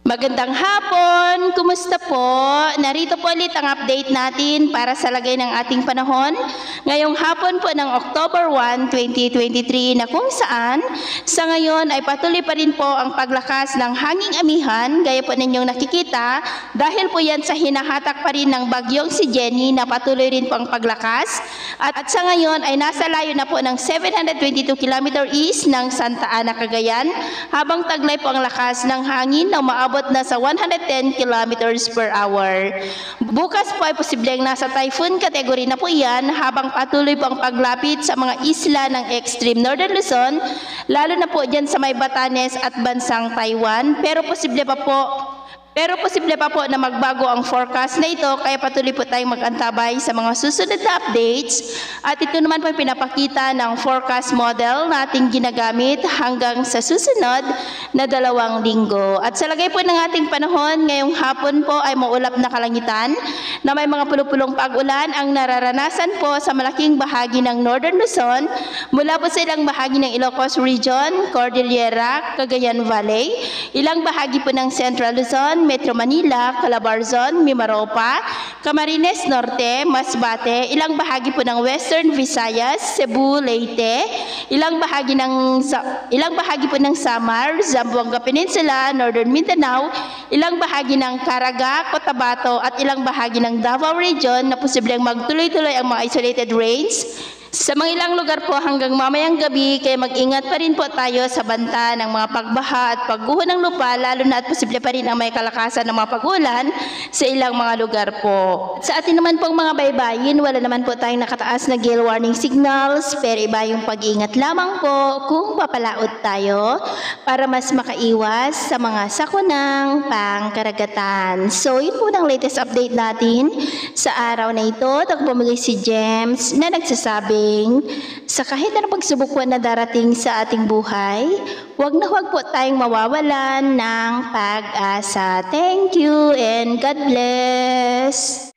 Magandang hapon! Kumusta po? Narito po ulit ang update natin para sa lagay ng ating panahon. Ngayong hapon po ng October 1, 2023 na kung saan sa ngayon ay patuloy pa rin po ang paglakas ng hanging amihan gaya po ninyong nakikita dahil po yan sa hinahatak pa rin ng bagyong si Jenny na patuloy rin po ang paglakas at sa ngayon ay nasa layo na po ng 722 km east ng Santa Ana, Cagayan habang taglay po ang lakas ng hangin na umaabot na sa 110 kilometers per hour. Bukas po ay posibleng nasa typhoon category na po yan habang patuloy po ang paglapit sa mga isla ng extreme northern Luzon, lalo na po dyan sa may Batanes at bansang Taiwan. Pero posible pa po na magbago ang forecast na ito kaya patuloy po tayong mag-antabay sa mga susunod na updates at ito naman po ay pinapakita ng forecast model na ating ginagamit hanggang sa susunod na 2 linggo. At sa lagay po ng ating panahon, ngayong hapon po ay maulap na kalangitan na may mga pulupulong pag-ulan ang nararanasan po sa malaking bahagi ng Northern Luzon mula po sa ilang bahagi ng Ilocos Region, Cordillera, Cagayan Valley, ilang bahagi po ng Central Luzon, Metro Manila, Calabarzon, Mimaropa, Camarines Norte, Masbate, ilang bahagi po ng Western Visayas, Cebu, Leyte, ilang bahagi po ng Samar, Zamboanga Peninsula, Northern Mindanao, ilang bahagi ng Caraga, Cotabato at ilang bahagi ng Davao Region na posibleng magtuloy-tuloy ang mga isolated rains sa mga ilang lugar po hanggang mamayang gabi, kaya mag-ingat pa rin po tayo sa banta ng mga pagbaha at pagguho ng lupa, lalo na at posible pa rin ang may kalakasan ng mga pag-ulan sa ilang mga lugar po. Sa atin naman pong mga baybayin, wala naman po tayong nakataas na gale warning signals, pero iba yung pag-ingat lamang po kung papalaot tayo para mas makaiwas sa mga sakunang pangkaragatan. So, yun po ang latest update natin sa araw na ito. Tagpumuli si James na nagsasabi sa kahit anong pagsubok po na darating sa ating buhay, huwag na huwag po tayong mawawalan ng pag-asa. Thank you and God bless!